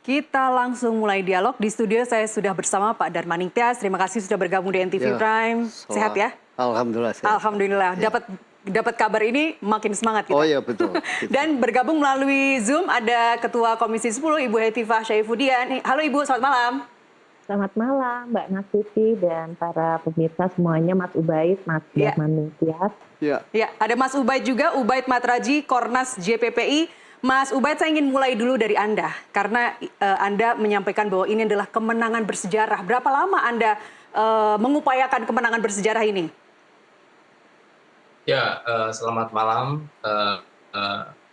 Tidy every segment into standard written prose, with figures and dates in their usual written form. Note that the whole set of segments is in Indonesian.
Kita langsung mulai dialog. Di studio saya sudah bersama Pak Darmaning Tias. Terima kasih sudah bergabung di NTV Ya, Prime. Sehat ya? Alhamdulillah sehat. Alhamdulillah. Ya. Dapat kabar ini makin semangat kita. Oh iya betul. Dan bergabung melalui Zoom ada Ketua Komisi 10 Ibu Hetifah Syaifuddin. Halo Ibu, selamat malam. Selamat malam Mbak Nasuti dan para pemirsa semuanya, Mas Ubaid, Mas Darmaning Tias. Ya, ada Mas Ubaid juga, Ubaid Matraji, Kornas JPPI. Mas Ubaid, saya ingin mulai dulu dari Anda, karena Anda menyampaikan bahwa ini adalah kemenangan bersejarah. Berapa lama Anda mengupayakan kemenangan bersejarah ini? Ya, selamat malam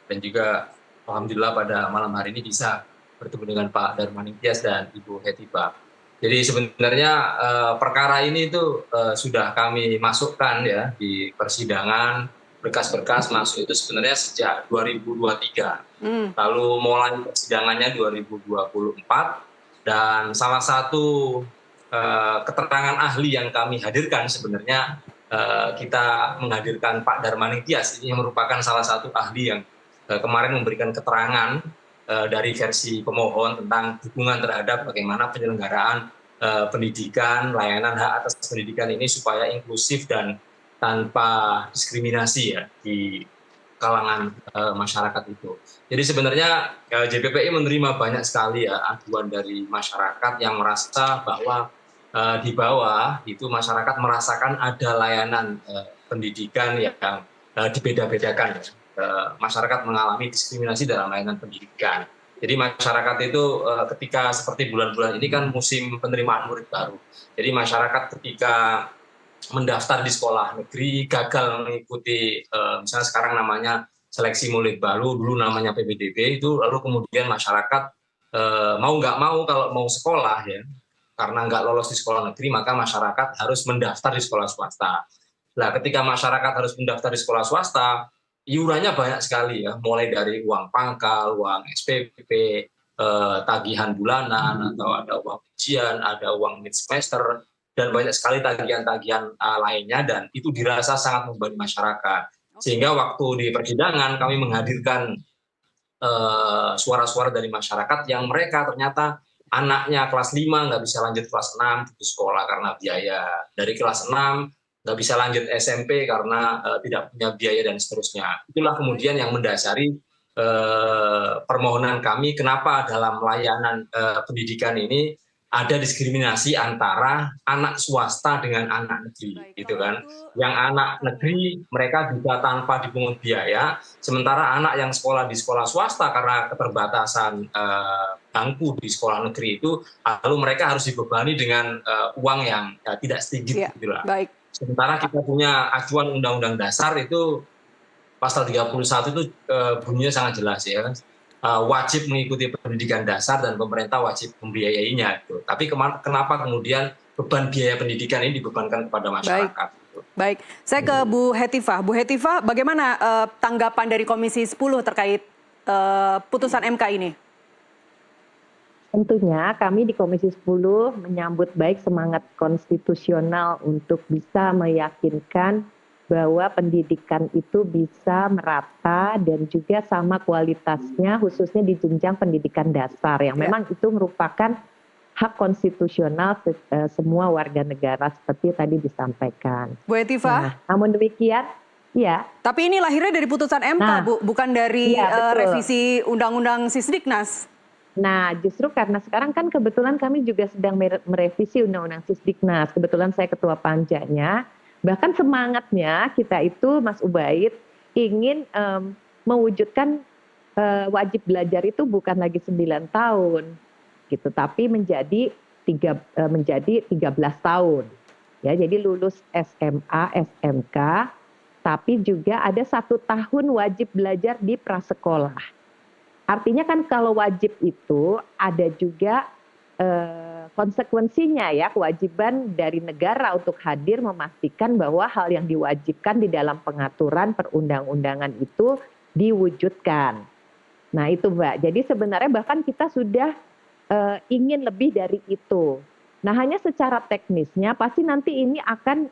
dan juga alhamdulillah pada malam hari ini bisa bertemu dengan Pak Darmaning Tias dan Ibu Hetifah. Jadi sebenarnya perkara ini itu sudah kami masukkan ya di persidangan, berkas-berkas masuk itu sebenarnya sejak 2023. Lalu mulai persidangannya 2024 dan salah satu keterangan ahli yang kami hadirkan sebenarnya kita menghadirkan Pak Darmaning Tias. Ini merupakan salah satu ahli yang kemarin memberikan keterangan dari versi pemohon tentang dukungan terhadap bagaimana penyelenggaraan pendidikan, layanan hak atas pendidikan ini supaya inklusif dan tanpa diskriminasi ya di kalangan masyarakat itu. Jadi sebenarnya JPPI menerima banyak sekali ya aduan dari masyarakat yang merasa bahwa di bawah itu masyarakat merasakan ada layanan pendidikan yang dibeda-bedakan. Masyarakat mengalami diskriminasi dalam layanan pendidikan. Jadi masyarakat itu ketika seperti bulan-bulan ini kan musim penerimaan murid baru. Jadi masyarakat ketika mendaftar di sekolah negeri gagal mengikuti misalnya sekarang namanya seleksi murid baru, dulu namanya PPDB itu, lalu kemudian masyarakat mau nggak mau kalau mau sekolah ya karena nggak lolos di sekolah negeri maka masyarakat harus mendaftar di sekolah swasta. Nah ketika masyarakat harus mendaftar di sekolah swasta iurannya banyak sekali ya, mulai dari uang pangkal, uang SPP, tagihan bulanan atau ada uang ujian, ada uang mid semester, dan banyak sekali tagihan-tagihan lainnya dan itu dirasa sangat membebani masyarakat. Sehingga waktu di persidangan kami menghadirkan suara-suara dari masyarakat yang mereka ternyata anaknya kelas 5 nggak bisa lanjut kelas 6 di sekolah karena biaya. Dari kelas 6 nggak bisa lanjut SMP karena tidak punya biaya dan seterusnya. Itulah kemudian yang mendasari permohonan kami kenapa dalam layanan pendidikan ini ada diskriminasi antara anak swasta dengan anak negeri, gitu kan. Yang anak negeri mereka juga tanpa dipungut biaya, sementara anak yang sekolah di sekolah swasta karena keterbatasan bangku di sekolah negeri itu, lalu mereka harus dibebani dengan uang yang tidak sedikit, gitu lah. Sementara kita punya acuan Undang-Undang Dasar itu pasal 31 itu bunyinya sangat jelas ya. Wajib mengikuti pendidikan dasar dan pemerintah wajib membiayainya. Gitu. Tapi kenapa kemudian beban biaya pendidikan ini dibebankan kepada masyarakat? Baik. Saya ke Bu Hetifah. Bu Hetifah, bagaimana tanggapan dari Komisi 10 terkait putusan MK ini? Tentunya kami di Komisi 10 menyambut baik semangat konstitusional untuk bisa meyakinkan bahwa pendidikan itu bisa merata dan juga sama kualitasnya khususnya di jenjang pendidikan dasar yang memang itu merupakan hak konstitusional semua warga negara seperti tadi disampaikan. Bu Hetifah. Nah, namun demikian, ya. Tapi ini lahirnya dari putusan MK, Bu, bukan dari revisi Undang-Undang Sisdiknas. Nah, justru karena sekarang kan kebetulan kami juga sedang merevisi Undang-Undang Sisdiknas. Kebetulan saya ketua panjanya. Bahkan semangatnya kita itu, Mas Ubaid, ingin mewujudkan wajib belajar itu bukan lagi 9 tahun, gitu, tapi menjadi 13 tahun. Ya, jadi lulus SMA, SMK, tapi juga ada 1 tahun wajib belajar di prasekolah. Artinya kan kalau wajib itu ada juga konsekuensinya ya, kewajiban dari negara untuk hadir memastikan bahwa hal yang diwajibkan di dalam pengaturan perundang-undangan itu diwujudkan. Nah itu Mbak, jadi sebenarnya bahkan kita sudah ingin lebih dari itu. Nah hanya secara teknisnya pasti nanti ini akan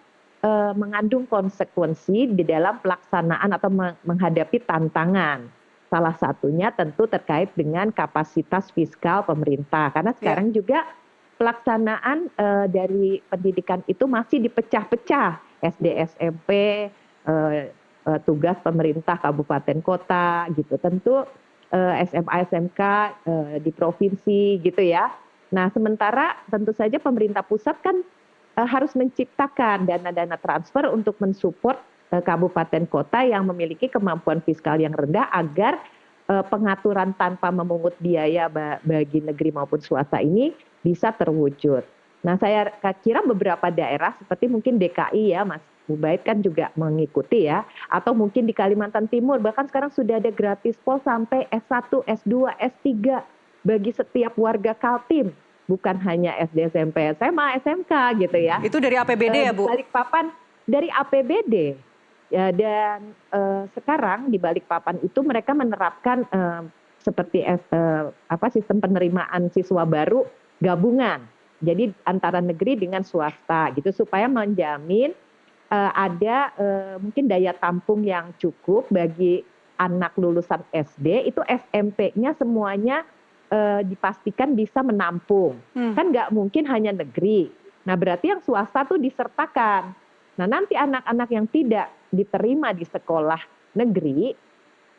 mengandung konsekuensi di dalam pelaksanaan atau menghadapi tantangan. Salah satunya tentu terkait dengan kapasitas fiskal pemerintah. Karena sekarang juga pelaksanaan dari pendidikan itu masih dipecah-pecah. SD, SMP, tugas pemerintah kabupaten kota gitu. Tentu SMA, SMK di provinsi gitu ya. Nah, sementara tentu saja pemerintah pusat kan harus menciptakan dana-dana transfer untuk mensupport kabupaten kota yang memiliki kemampuan fiskal yang rendah agar pengaturan tanpa memungut biaya bagi negeri maupun swasta ini bisa terwujud. Nah, saya kira beberapa daerah seperti mungkin DKI ya, Mas Ubaid kan juga mengikuti ya, atau mungkin di Kalimantan Timur bahkan sekarang sudah ada gratis pol sampai S1, S2, S3 bagi setiap warga Kaltim, bukan hanya SD, SMP, SMA, SMK gitu ya. Itu dari APBD ya, Bu? Balikpapan dari APBD. Ya, dan sekarang di Balikpapan itu mereka menerapkan seperti sistem penerimaan siswa baru gabungan. Jadi antara negeri dengan swasta gitu supaya menjamin ada mungkin daya tampung yang cukup bagi anak lulusan SD, itu SMP-nya semuanya dipastikan bisa menampung. Kan nggak mungkin hanya negeri. Nah, berarti yang swasta tuh disertakan. Nah, nanti anak-anak yang tidak diterima di sekolah negeri,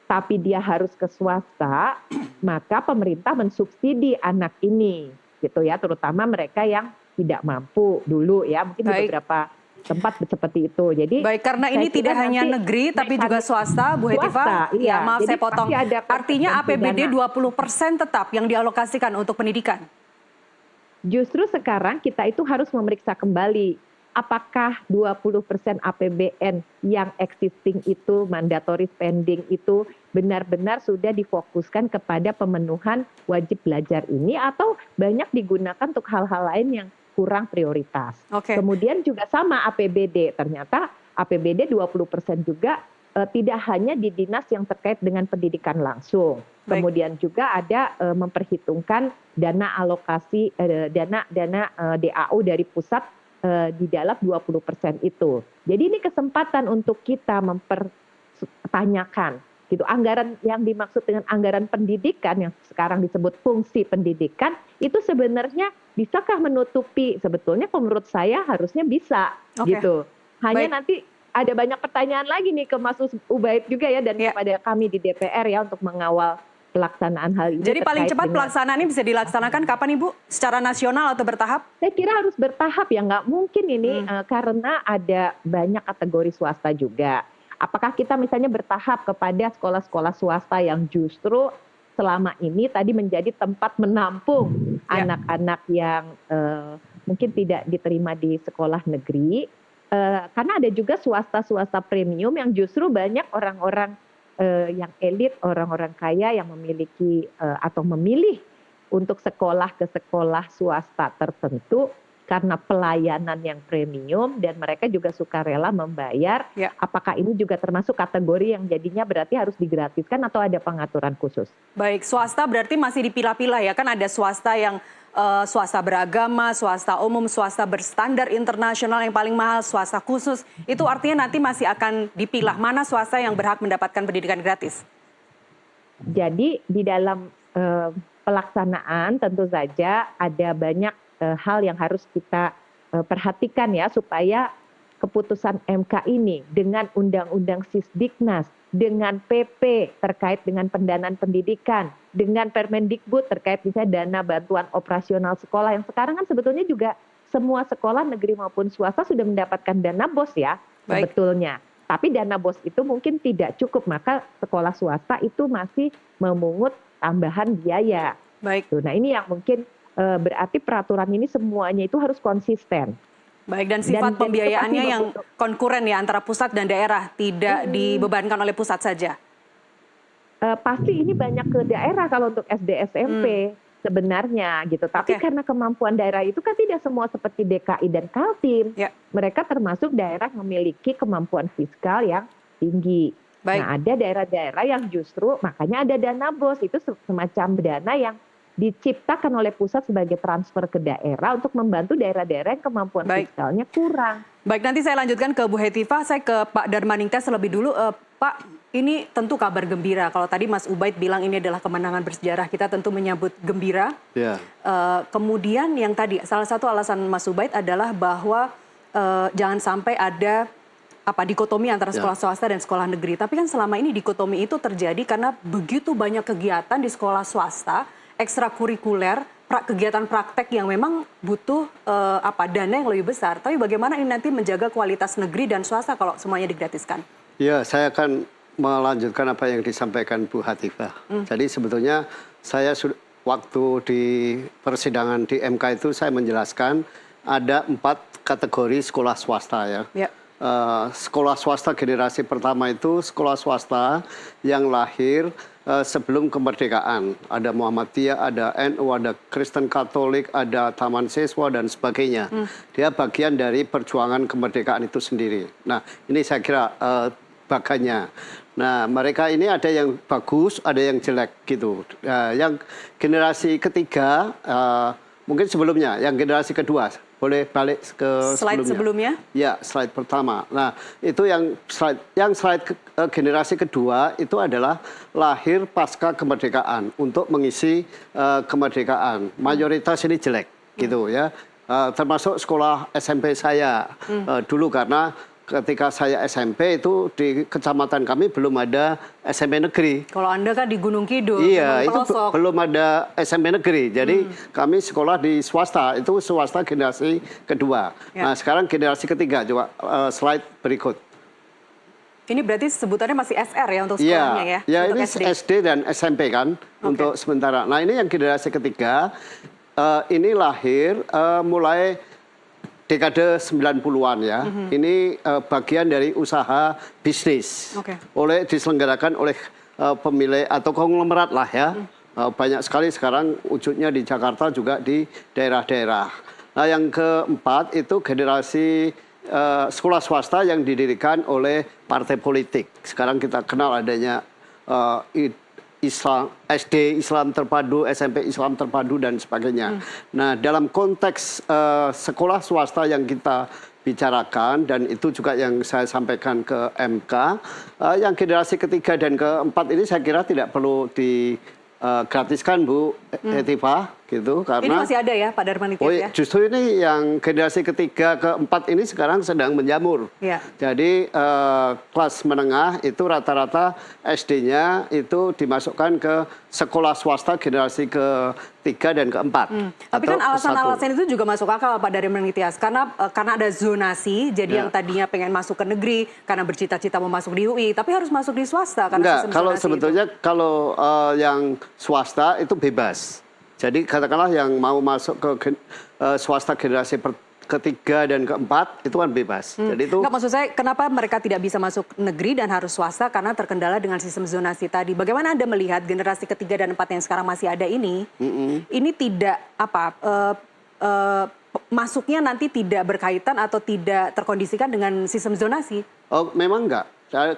tapi dia harus ke swasta, maka pemerintah mensubsidi anak ini, gitu ya, terutama mereka yang tidak mampu dulu ya, mungkin di beberapa tempat seperti itu. Jadi karena ini tidak hanya negeri tapi juga swasta, Bu Hetifah. Iya. Ya, maaf saya potong. Artinya APBD 20% tetap yang dialokasikan untuk pendidikan. Justru sekarang kita itu harus memeriksa kembali apakah 20% APBN yang existing itu, mandatory spending itu benar-benar sudah difokuskan kepada pemenuhan wajib belajar ini atau banyak digunakan untuk hal-hal lain yang kurang prioritas. Kemudian juga sama APBD, ternyata APBD 20% juga tidak hanya di dinas yang terkait dengan pendidikan langsung. Kemudian juga ada memperhitungkan dana alokasi, dana DAU dari pusat di dalam 20% itu. Jadi ini kesempatan untuk kita mempertanyakan gitu, anggaran yang dimaksud dengan anggaran pendidikan yang sekarang disebut fungsi pendidikan itu sebenarnya bisakah menutupi? Sebetulnya menurut saya harusnya bisa gitu. Hanya nanti ada banyak pertanyaan lagi nih ke Mas Ubaid juga ya dan kepada kami di DPR ya untuk mengawal pelaksanaan hal ini. Jadi paling cepat pelaksanaan ini bisa dilaksanakan kapan Ibu? Secara nasional atau bertahap? Saya kira harus bertahap ya, nggak mungkin ini karena ada banyak kategori swasta juga. Apakah kita misalnya bertahap kepada sekolah-sekolah swasta yang justru selama ini tadi menjadi tempat menampung anak-anak yang mungkin tidak diterima di sekolah negeri, karena ada juga swasta-swasta premium yang justru banyak orang-orang yang elit, orang-orang kaya yang memiliki atau memilih untuk sekolah ke sekolah swasta tertentu karena pelayanan yang premium dan mereka juga sukarela membayar. Apakah ini juga termasuk kategori yang jadinya berarti harus digratiskan atau ada pengaturan khusus? Baik, swasta berarti masih dipilah-pilah ya, kan ada swasta yang swasta beragama, swasta umum, swasta berstandar internasional yang paling mahal, swasta khusus. Itu artinya nanti masih akan dipilah mana swasta yang berhak mendapatkan pendidikan gratis. Jadi di dalam pelaksanaan tentu saja ada banyak hal yang harus kita perhatikan ya supaya keputusan MK ini dengan Undang-Undang Sisdiknas, dengan PP terkait dengan pendanaan pendidikan, dengan Permendikbud terkait misalnya dana bantuan operasional sekolah yang sekarang kan sebetulnya juga semua sekolah negeri maupun swasta sudah mendapatkan dana BOS ya sebetulnya. Tapi dana BOS itu mungkin tidak cukup, maka sekolah swasta itu masih memungut tambahan biaya. Nah ini yang mungkin berarti peraturan ini semuanya itu harus konsisten. Baik, dan sifat pembiayaannya yang konkuren ya antara pusat dan daerah, tidak dibebankan oleh pusat saja. Pasti ini banyak ke daerah kalau untuk SD SMP sebenarnya gitu. Tapi karena kemampuan daerah itu kan tidak semua seperti DKI dan Kaltim. Mereka termasuk daerah yang memiliki kemampuan fiskal yang tinggi. Nah, ada daerah-daerah yang justru makanya ada dana BOS itu semacam dana yang diciptakan oleh pusat sebagai transfer ke daerah untuk membantu daerah-daerah yang kemampuan fiskalnya kurang. Baik, nanti saya lanjutkan ke Bu Hetifah, saya ke Pak Darmaningtyas terlebih dulu. Pak, Ini tentu kabar gembira. Kalau tadi Mas Ubaid bilang ini adalah kemenangan bersejarah, kita tentu menyambut gembira. Ya. Kemudian yang tadi, salah satu alasan Mas Ubaid adalah bahwa jangan sampai ada dikotomi antara sekolah swasta dan sekolah negeri. Tapi kan selama ini dikotomi itu terjadi karena begitu banyak kegiatan di sekolah swasta, ekstrakurikuler, kegiatan praktek yang memang butuh dana yang lebih besar. Tapi bagaimana ini nanti menjaga kualitas negeri dan swasta kalau semuanya digratiskan? Ya, saya akan melanjutkan apa yang disampaikan Bu Hatifah. Jadi sebetulnya saya waktu di persidangan di MK itu saya menjelaskan ada 4 kategori sekolah swasta ya. Sekolah swasta generasi pertama itu sekolah swasta yang lahir sebelum kemerdekaan. Ada Muhammadiyah, ada NU, ada Kristen Katolik, ada Taman Siswa dan sebagainya. Dia bagian dari perjuangan kemerdekaan itu sendiri. Nah, ini saya kira baganya. Nah, mereka ini ada yang bagus, ada yang jelek gitu. Yang generasi ketiga, mungkin sebelumnya, yang generasi kedua, boleh balik ke slide sebelumnya? Ya, slide pertama. Nah, itu yang slide generasi kedua itu adalah lahir pasca kemerdekaan untuk mengisi kemerdekaan. Mayoritas ini jelek gitu ya. Termasuk sekolah SMP saya dulu karena ketika saya SMP itu di kecamatan kami belum ada SMP negeri. Kalau Anda kan di Gunung Kidul, iya, itu belum ada SMP negeri. Jadi kami sekolah di swasta, itu swasta generasi kedua. Nah, sekarang generasi ketiga. Coba slide berikut. Ini berarti sebutannya masih SR ya untuk sekolahnya ya? Ya, ini SD dan SMP kan untuk sementara. Nah, ini yang generasi ketiga, ini lahir mulai dekade 90-an ya. Ini bagian dari usaha bisnis. Diselenggarakan oleh pemilik atau konglomerat lah ya. Banyak sekali sekarang wujudnya di Jakarta juga di daerah-daerah. Nah, yang keempat itu generasi sekolah swasta yang didirikan oleh partai politik. Sekarang kita kenal adanya Islam, SD Islam Terpadu, SMP Islam Terpadu dan sebagainya. Nah, dalam konteks sekolah swasta yang kita bicarakan dan itu juga yang saya sampaikan ke MK, yang generasi ketiga dan keempat ini saya kira tidak perlu digratiskan Bu Hetifah gitu karena ini masih ada ya Pak Darman ya. Justru ini yang generasi ketiga keempat ini sekarang sedang menjamur. Jadi kelas menengah itu rata-rata SD-nya itu dimasukkan ke sekolah swasta generasi ketiga dan keempat. Tapi kan alasan-alasan itu juga masuk akal Pak Darman Nitias karena ada zonasi. Jadi yang tadinya pengen masuk ke negeri karena bercita-cita mau masuk di UI, tapi harus masuk di swasta karena sistem kalau sebetulnya kalau yang swasta itu bebas. Jadi katakanlah yang mau masuk ke swasta generasi ketiga dan keempat itu kan bebas. Jadi itu enggak, maksud saya kenapa mereka tidak bisa masuk negeri dan harus swasta karena terkendala dengan sistem zonasi tadi. Bagaimana Anda melihat generasi ketiga dan empat yang sekarang masih ada ini tidak masuknya nanti tidak berkaitan atau tidak terkondisikan dengan sistem zonasi? Oh, memang enggak.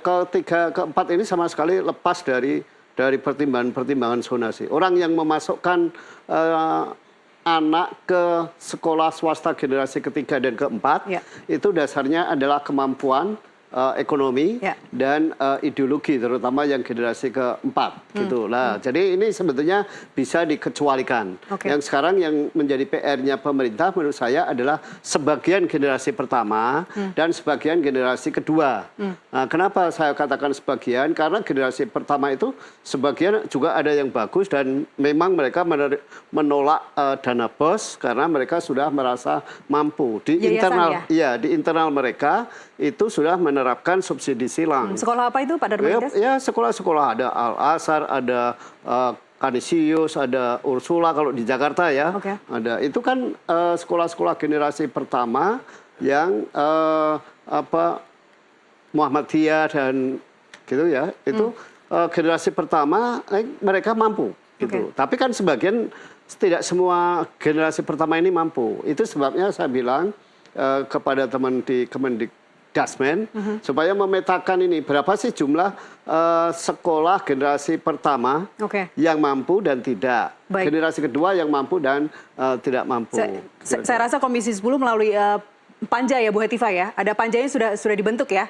Ketiga keempat ini sama sekali lepas dari pertimbangan-pertimbangan zonasi. Orang yang memasukkan anak ke sekolah swasta generasi ketiga dan keempat itu dasarnya adalah kemampuan ekonomi dan ideologi, terutama yang generasi keempat gitu. Nah, jadi ini sebetulnya bisa dikecualikan. Yang sekarang yang menjadi PR-nya pemerintah menurut saya adalah sebagian generasi pertama dan sebagian generasi kedua. Nah, kenapa saya katakan sebagian? Karena generasi pertama itu sebagian juga ada yang bagus dan memang mereka menolak dana BOS karena mereka sudah merasa mampu. Di internal di internal mereka itu sudah menerapkan subsidi silang. Sekolah apa itu Pak Darman? Ya, sekolah-sekolah ada Al-Azhar, ada Kanisius, ada Ursula kalau di Jakarta ya. Ada itu kan sekolah-sekolah generasi pertama yang Muhammadiyah dan gitu ya. Itu generasi pertama mereka mampu gitu. Tapi kan sebagian tidak semua generasi pertama ini mampu. Itu sebabnya saya bilang kepada teman di Kemendikbudristek supaya memetakan ini berapa sih jumlah sekolah generasi pertama yang mampu dan tidak. Generasi kedua yang mampu dan tidak mampu. Saya rasa Komisi 10 melalui panja ya Bu Hetifah ya. Ada panjanya sudah dibentuk ya.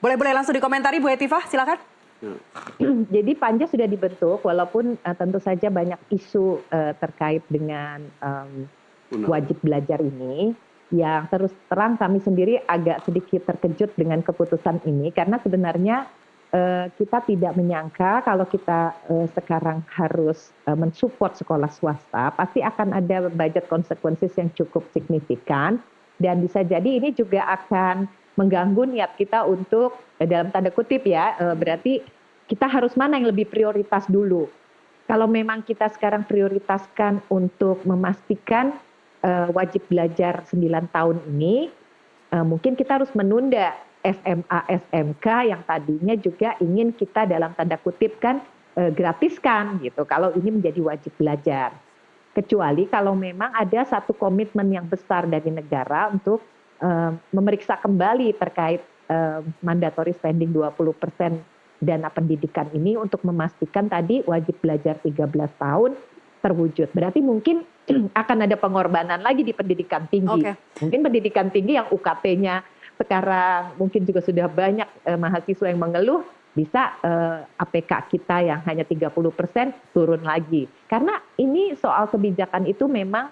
Boleh langsung dikomentari Bu Hetifah, silakan. Jadi Panja sudah dibentuk, walaupun tentu saja banyak isu terkait dengan wajib belajar ini, yang terus terang kami sendiri agak sedikit terkejut dengan keputusan ini, karena sebenarnya kita tidak menyangka kalau kita sekarang harus mensupport sekolah swasta, pasti akan ada budget consequences yang cukup signifikan, dan bisa jadi ini juga akan mengganggu niat kita untuk, dalam tanda kutip ya, berarti kita harus mana yang lebih prioritas dulu. Kalau memang kita sekarang prioritaskan untuk memastikan wajib belajar 9 tahun ini, mungkin kita harus menunda SMA, SMK yang tadinya juga ingin kita dalam tanda kutip kan gratiskan gitu, kalau ini menjadi wajib belajar. Kecuali kalau memang ada satu komitmen yang besar dari negara untuk memeriksa kembali terkait mandatory spending 20% dana pendidikan ini untuk memastikan tadi wajib belajar 13 tahun terwujud. Berarti mungkin akan ada pengorbanan lagi di pendidikan tinggi. Mungkin pendidikan tinggi yang UKT-nya sekarang mungkin juga sudah banyak mahasiswa yang mengeluh, bisa APK kita yang hanya 30% turun lagi. Karena ini soal kebijakan itu memang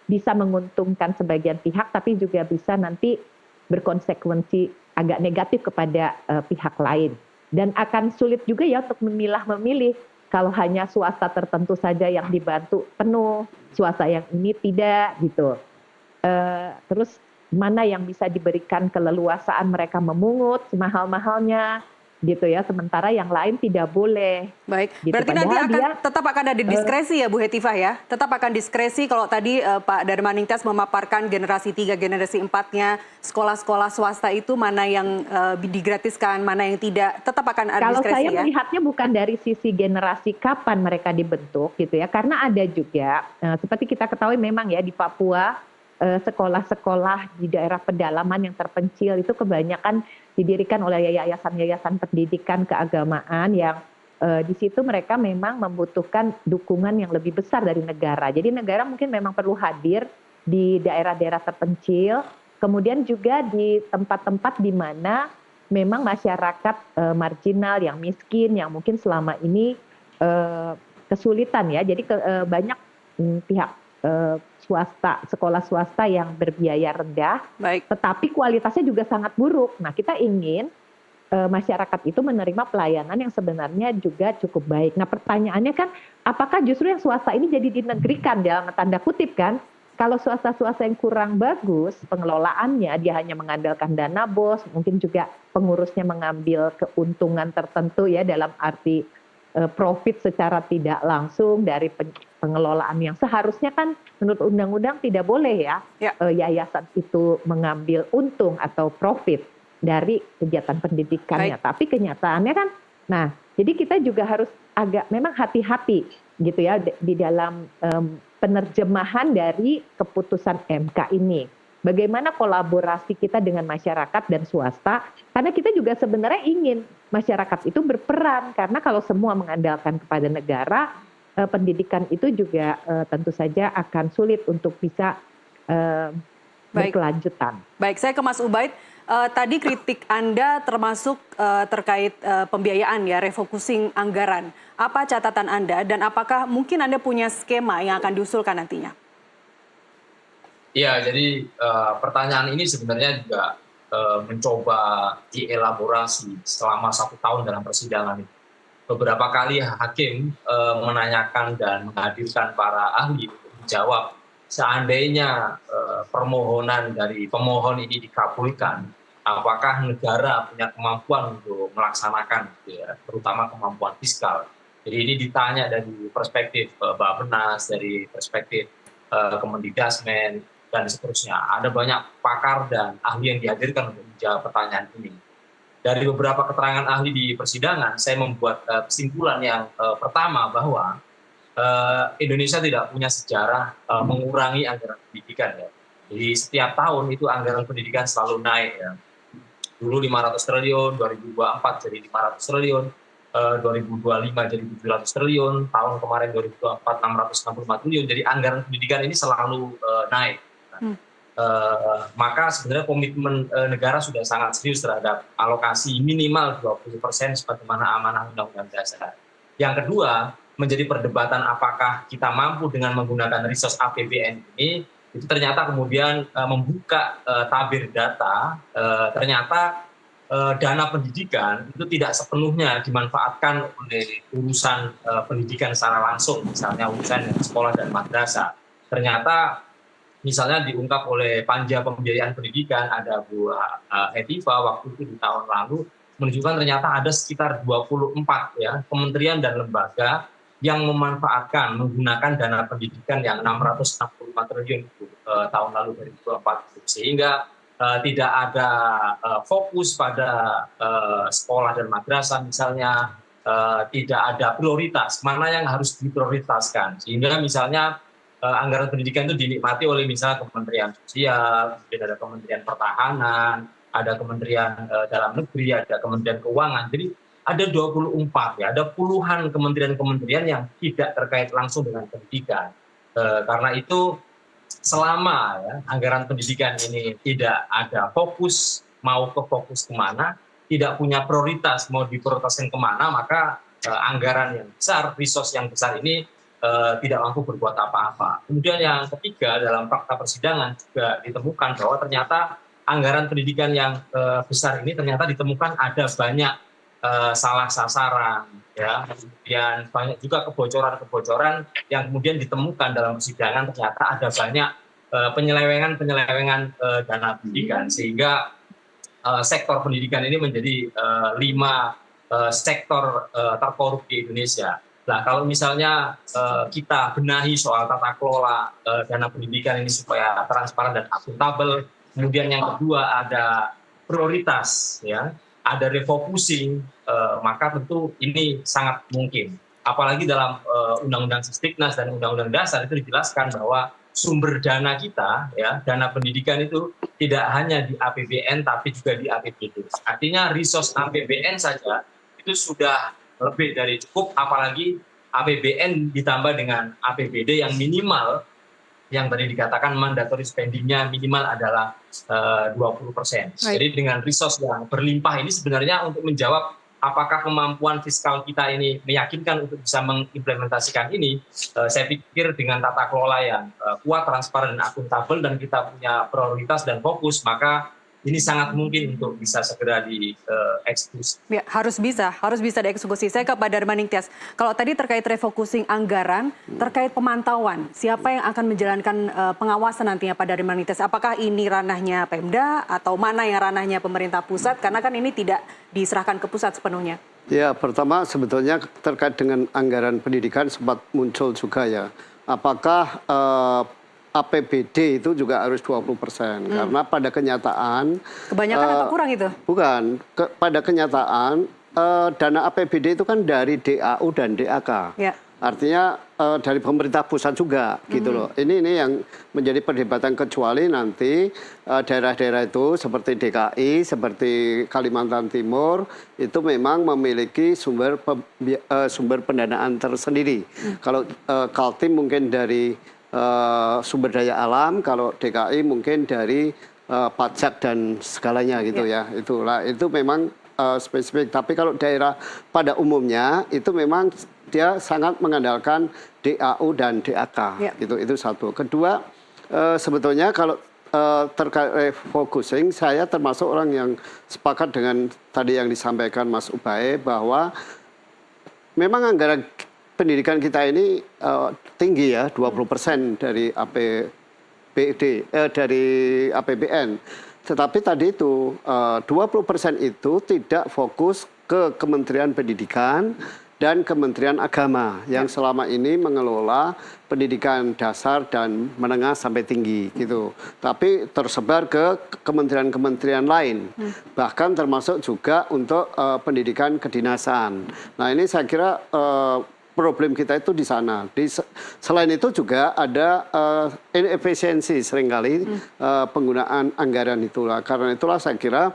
bisa menguntungkan sebagian pihak, tapi juga bisa nanti berkonsekuensi agak negatif kepada pihak lain. Dan akan sulit juga ya untuk memilah-memilih kalau hanya swasta tertentu saja yang dibantu penuh, swasta yang ini tidak gitu. Terus mana yang bisa diberikan keleluasaan mereka memungut semahal-mahalnya gitu ya, sementara yang lain tidak boleh. Baik, gitu. berarti nanti tetap akan ada diskresi ya Bu Hetifah ya? Tetap akan diskresi kalau tadi Pak Darmaningtyas memaparkan generasi 3, generasi 4-nya, sekolah-sekolah swasta itu mana yang digratiskan, mana yang tidak, tetap akan ada diskresi ya? Kalau saya melihatnya bukan dari sisi generasi kapan mereka dibentuk gitu ya, karena ada juga, seperti kita ketahui memang ya di Papua, sekolah-sekolah di daerah pedalaman yang terpencil itu kebanyakan didirikan oleh yayasan-yayasan pendidikan keagamaan yang di situ mereka memang membutuhkan dukungan yang lebih besar dari negara. Jadi negara mungkin memang perlu hadir di daerah-daerah terpencil, kemudian juga di tempat-tempat di mana memang masyarakat marginal yang miskin yang mungkin selama ini kesulitan ya. Jadi banyak pihak swasta, sekolah swasta yang berbiaya rendah, tetapi kualitasnya juga sangat buruk. Nah, kita ingin masyarakat itu menerima pelayanan yang sebenarnya juga cukup baik. Nah, pertanyaannya kan, apakah justru yang swasta ini jadi dinegrikan dalam tanda kutip kan? Kalau swasta-swasta yang kurang bagus pengelolaannya, dia hanya mengandalkan dana bos, mungkin juga pengurusnya mengambil keuntungan tertentu ya dalam arti profit secara tidak langsung dari pengelolaan yang seharusnya kan menurut undang-undang tidak boleh ya, yayasan itu mengambil untung atau profit dari kegiatan pendidikannya. Tapi kenyataannya kan, nah jadi kita juga harus agak memang hati-hati gitu ya di dalam penerjemahan dari keputusan MK ini. Bagaimana kolaborasi kita dengan masyarakat dan swasta, karena kita juga sebenarnya ingin masyarakat itu berperan, karena kalau semua mengandalkan kepada negara, pendidikan itu juga tentu saja akan sulit untuk bisa berkelanjutan. Baik, saya ke Mas Ubaid. Tadi kritik Anda termasuk terkait pembiayaan ya, refocusing anggaran. Apa catatan Anda dan apakah mungkin Anda punya skema yang akan diusulkan nantinya? Ya, jadi pertanyaan ini sebenarnya juga mencoba dielaborasi selama 1 tahun dalam persidangan ini. Beberapa kali hakim menanyakan dan menghadirkan para ahli untuk menjawab seandainya permohonan dari pemohon ini dikabulkan, apakah negara punya kemampuan untuk melaksanakan, gitu ya, terutama kemampuan fiskal. Jadi ini ditanya dari perspektif Bappenas, dari perspektif Kemendikbudrismen, dan seterusnya. Ada banyak pakar dan ahli yang dihadirkan untuk menjawab pertanyaan ini. Dari beberapa keterangan ahli di persidangan, saya membuat kesimpulan yang pertama bahwa Indonesia tidak punya sejarah mengurangi anggaran pendidikan. Ya. Jadi setiap tahun itu anggaran pendidikan selalu naik. Ya. Dulu 500 triliun, 2024 jadi 500 triliun, 2025 jadi 700 triliun, tahun kemarin 2024 665 triliun. Jadi anggaran pendidikan ini selalu naik. maka sebenarnya komitmen negara sudah sangat serius terhadap alokasi minimal 20% sebagaimana amanah Undang-Undang Dasar. Yang kedua, menjadi perdebatan apakah kita mampu dengan menggunakan resource APBN ini, itu ternyata kemudian membuka tabir data, ternyata dana pendidikan itu tidak sepenuhnya dimanfaatkan oleh urusan pendidikan secara langsung, misalnya urusan sekolah dan madrasah. Ternyata misalnya diungkap oleh Panja Pembiayaan Pendidikan, ada Bu Hetiva waktu itu di tahun lalu, menunjukkan ternyata ada sekitar 24 ya kementerian dan lembaga yang memanfaatkan menggunakan dana pendidikan yang 665 triliun itu tahun lalu 2024, sehingga tidak ada fokus pada sekolah dan madrasah misalnya, tidak ada prioritas mana yang harus diprioritaskan, sehingga misalnya anggaran pendidikan itu dinikmati oleh misalnya Kementerian Sosial, kemudian ada Kementerian Pertahanan, ada Kementerian Dalam Negeri, ada Kementerian Keuangan. Jadi ada 24 ya, ada puluhan kementerian-kementerian yang tidak terkait langsung dengan pendidikan. Karena itu selama ya, anggaran pendidikan ini tidak ada fokus, mau ke fokus kemana, tidak punya prioritas, mau diprioritaskan kemana, maka anggaran yang besar, resource yang besar ini tidak mampu berbuat apa-apa. Kemudian yang ketiga, dalam fakta persidangan juga ditemukan bahwa ternyata anggaran pendidikan yang besar ini ternyata ditemukan ada banyak salah sasaran, ya, kemudian banyak juga kebocoran-kebocoran yang kemudian ditemukan dalam persidangan, ternyata ada banyak penyelewengan dana pendidikan, sehingga sektor pendidikan ini menjadi 5 sektor terkorup di Indonesia. Nah, kalau misalnya kita benahi soal tata kelola dana pendidikan ini supaya transparan dan akuntabel, kemudian yang kedua ada prioritas, ya, ada refocusing, maka tentu ini sangat mungkin. Apalagi dalam Undang-Undang Sisdiknas dan Undang-Undang Dasar itu dijelaskan bahwa sumber dana kita, ya, dana pendidikan itu tidak hanya di APBN tapi juga di APBD. Artinya resource APBN saja itu sudah lebih dari cukup, apalagi APBN ditambah dengan APBD yang minimal, yang tadi dikatakan mandatory spending-nya minimal adalah 20%. Jadi dengan resource yang berlimpah ini sebenarnya untuk menjawab apakah kemampuan fiskal kita ini meyakinkan untuk bisa mengimplementasikan ini, saya pikir dengan tata kelola yang kuat, transparan, dan akuntabel, dan kita punya prioritas dan fokus, maka ini sangat mungkin untuk bisa segera dieksekusi. Ya, harus bisa dieksekusi. Saya ke Pak Darmaning Tias. Kalau tadi terkait refocusing anggaran, terkait pemantauan, siapa yang akan menjalankan pengawasan nantinya Pak Darmaning Tias? Apakah ini ranahnya Pemda atau mana yang ranahnya pemerintah pusat? Karena kan ini tidak diserahkan ke pusat sepenuhnya. Ya, pertama sebetulnya terkait dengan anggaran pendidikan sempat muncul juga ya. Apakah APBD itu juga harus 20%, karena pada kenyataan kebanyakan atau kurang itu? Bukan, pada kenyataan dana APBD itu kan dari DAU dan DAK. Ya. Artinya dari pemerintah pusat juga gitu loh. Ini yang menjadi perdebatan, kecuali nanti daerah-daerah itu seperti DKI, seperti Kalimantan Timur itu memang memiliki sumber pendanaan tersendiri. Kalau Kaltim mungkin dari sumber daya alam, kalau DKI mungkin dari pajak dan segalanya gitu ya. Itulah, itu memang spesifik. Tapi kalau daerah pada umumnya itu memang dia sangat mengandalkan DAU dan DAK. Gitu, itu satu. Kedua, sebetulnya kalau terkait refocusing, saya termasuk orang yang sepakat dengan tadi yang disampaikan Mas Ubay, bahwa memang anggaran pendidikan kita ini tinggi ya, 20% dari dari APBN. Tetapi tadi itu 20% itu tidak fokus ke Kementerian Pendidikan dan Kementerian Agama yang selama ini mengelola pendidikan dasar dan menengah sampai tinggi gitu. Tapi tersebar ke kementerian-kementerian lain. Bahkan termasuk juga untuk pendidikan kedinasan. Nah, ini saya kira problem kita itu di sana. Selain itu juga ada inefisiensi seringkali penggunaan anggaran itulah. Karena itulah saya kira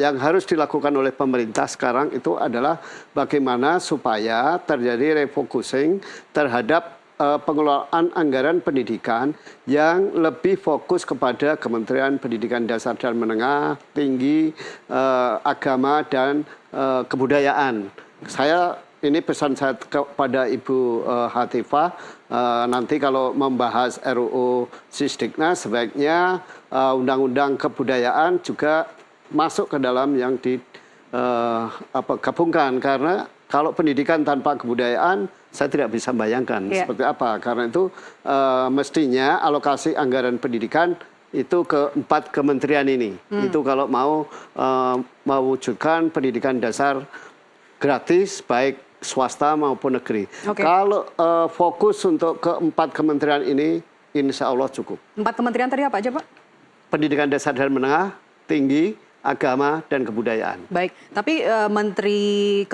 yang harus dilakukan oleh pemerintah sekarang itu adalah bagaimana supaya terjadi refocusing terhadap pengelolaan anggaran pendidikan yang lebih fokus kepada Kementerian Pendidikan Dasar dan Menengah, Tinggi, Agama, dan Kebudayaan. Ini pesan saya kepada Ibu Hatifah, nanti kalau membahas RUU Sisdiknas sebaiknya Undang-Undang Kebudayaan juga masuk ke dalam yang digabungkan, karena kalau pendidikan tanpa kebudayaan saya tidak bisa bayangkan seperti apa. Karena itu mestinya alokasi anggaran pendidikan itu ke 4 kementerian ini. Itu kalau mau mewujudkan pendidikan dasar gratis baik swasta maupun negeri. Kalau fokus untuk ke 4 kementerian ini, insya Allah cukup. 4 kementerian tadi apa aja, Pak? Pendidikan dasar dan menengah, tinggi, agama, dan kebudayaan. Baik, tapi Menteri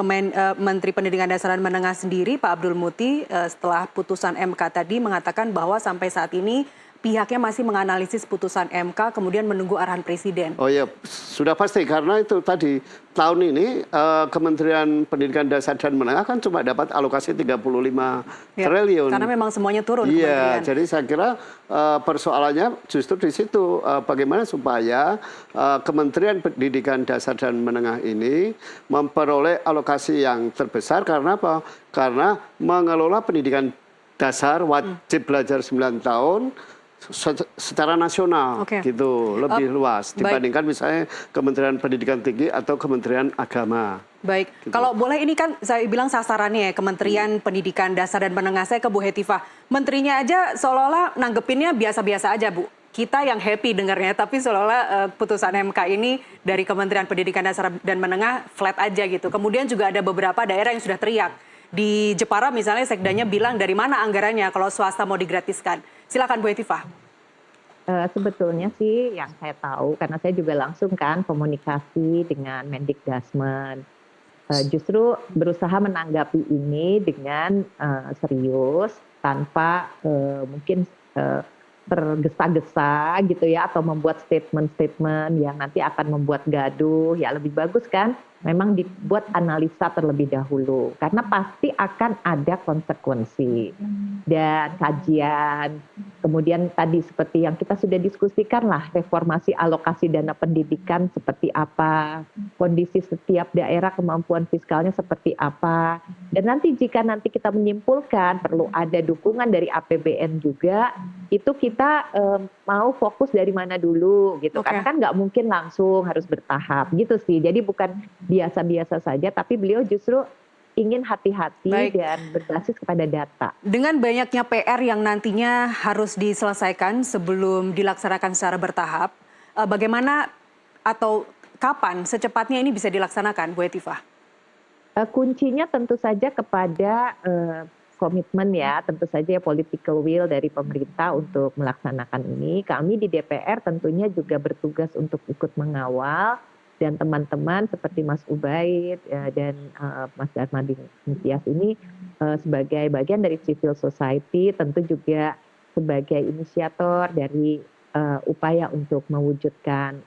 Pendidikan Dasar dan Menengah sendiri, Pak Abdul Muti, setelah putusan MK tadi mengatakan bahwa sampai saat ini pihaknya masih menganalisis putusan MK, kemudian menunggu arahan Presiden. Oh ya, sudah pasti, karena itu tadi tahun ini Kementerian Pendidikan Dasar dan Menengah kan cuma dapat alokasi 35 triliun. Karena memang semuanya turun. Iya, jadi saya kira persoalannya justru di situ, bagaimana supaya Kementerian Pendidikan Dasar dan Menengah ini memperoleh alokasi yang terbesar. Karena apa? Karena mengelola pendidikan dasar wajib belajar 9 tahun secara nasional, gitu, lebih luas dibandingkan misalnya Kementerian Pendidikan Tinggi atau Kementerian Agama. Baik, gitu. Kalau boleh, ini kan saya bilang sasarannya ya Kementerian Pendidikan Dasar dan Menengah. Saya ke Bu Hetifah, menterinya aja seolah-olah nanggepinnya biasa-biasa aja, Bu. Kita yang happy dengarnya, tapi seolah-olah putusan MK ini dari Kementerian Pendidikan Dasar dan Menengah flat aja gitu. Kemudian juga ada beberapa daerah yang sudah teriak. Di Jepara misalnya sekdanya bilang dari mana anggarannya kalau swasta mau digratiskan. Silakan Bu Hetifah. Sebetulnya sih yang saya tahu, karena saya juga langsung kan komunikasi dengan Mendikdasmen, justru berusaha menanggapi ini dengan serius tanpa mungkin tergesa-gesa gitu ya, atau membuat statement-statement yang nanti akan membuat gaduh. Ya lebih bagus kan memang dibuat analisa terlebih dahulu, karena pasti akan ada konsekuensi dan kajian. Kemudian tadi seperti yang kita sudah diskusikan lah, reformasi alokasi dana pendidikan seperti apa, kondisi setiap daerah kemampuan fiskalnya seperti apa, dan nanti jika nanti kita menyimpulkan perlu ada dukungan dari APBN juga, itu kita mau fokus dari mana dulu gitu. Karena kan nggak mungkin langsung, harus bertahap gitu sih. Jadi bukan biasa-biasa saja, tapi beliau justru ingin hati-hati dan berbasis kepada data. Dengan banyaknya PR yang nantinya harus diselesaikan sebelum dilaksanakan secara bertahap, bagaimana atau kapan secepatnya ini bisa dilaksanakan, Bu Hetifah? Kuncinya tentu saja kepada komitmen ya, tentu saja political will dari pemerintah untuk melaksanakan ini. Kami di DPR tentunya juga bertugas untuk ikut mengawal, dan teman-teman seperti Mas Ubaid dan Mas Darmaning Tias ini sebagai bagian dari civil society, tentu juga sebagai inisiator dari upaya untuk mewujudkan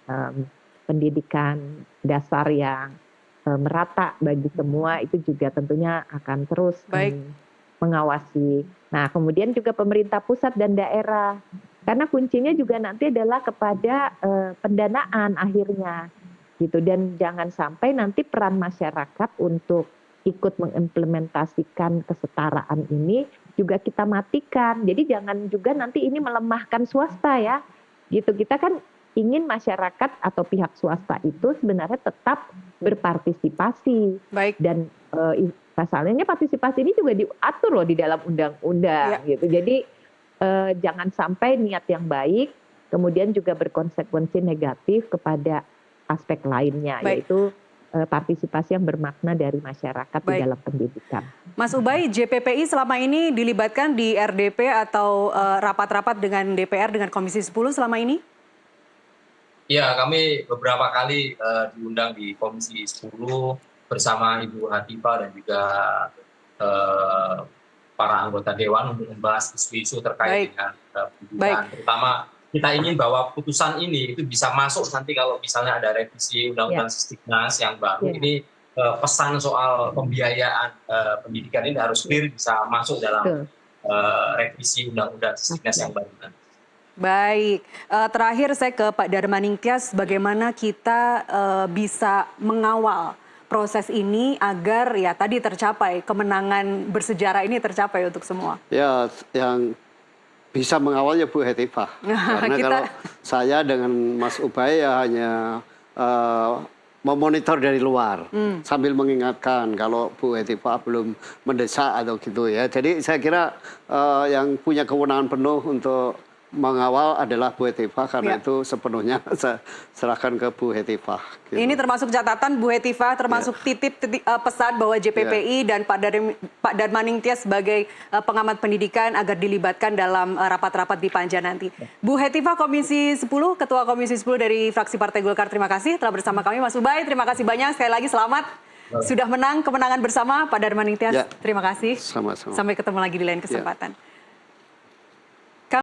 pendidikan dasar yang merata bagi semua, itu juga tentunya akan terus mengawasi. Nah, kemudian juga pemerintah pusat dan daerah, karena kuncinya juga nanti adalah kepada pendanaan akhirnya. Gitu. Dan jangan sampai nanti peran masyarakat untuk ikut mengimplementasikan kesetaraan ini juga kita matikan. Jadi jangan juga nanti ini melemahkan swasta ya. Gitu. Kita kan ingin masyarakat atau pihak swasta itu sebenarnya tetap berpartisipasi. Dan pasalnya partisipasi ini juga diatur loh di dalam undang-undang gitu. Jadi jangan sampai niat yang baik kemudian juga berkonsekuensi negatif kepada aspek lainnya, yaitu partisipasi yang bermakna dari masyarakat di dalam pendidikan. Mas Ubay, JPPI selama ini dilibatkan di RDP atau rapat-rapat dengan DPR, dengan Komisi 10 selama ini? Ya, kami beberapa kali diundang di Komisi 10 bersama Ibu Hatifah dan juga para anggota Dewan untuk membahas isu-isu terkait dengan pendidikan, terutama kita ingin bahwa putusan ini itu bisa masuk nanti kalau misalnya ada revisi Undang-Undang Sisdiknas yang baru. Ini pesan soal pembiayaan pendidikan ini harus clear, bisa masuk dalam revisi undang-undang Sisdiknas yang baru. Baik, terakhir saya ke Pak Darmaningtyas, bagaimana kita bisa mengawal proses ini agar ya tadi tercapai, kemenangan bersejarah ini tercapai untuk semua? Ya, yang bisa mengawalnya Bu Hetifah. Karena kalau saya dengan Mas Ubay ya hanya memonitor dari luar sambil mengingatkan kalau Bu Hetifah belum mendesak atau gitu ya. Jadi saya kira yang punya kewenangan penuh untuk mengawal adalah Bu Hetifah, karena itu sepenuhnya saya serahkan ke Bu Hetifah. Gitu. Ini termasuk catatan Bu Hetifah, termasuk titip pesan bahwa JPPI dan Pak Darmaningtyas sebagai pengamat pendidikan agar dilibatkan dalam rapat-rapat di Panja nanti. Bu Hetifah Komisi 10, Ketua Komisi 10 dari fraksi Partai Golkar, terima kasih telah bersama kami. Mas Ubay, terima kasih banyak. Sekali lagi selamat. Sudah menang kemenangan bersama Pak Darmaningtyas. Terima kasih. Sama-sama. Sampai ketemu lagi di lain kesempatan.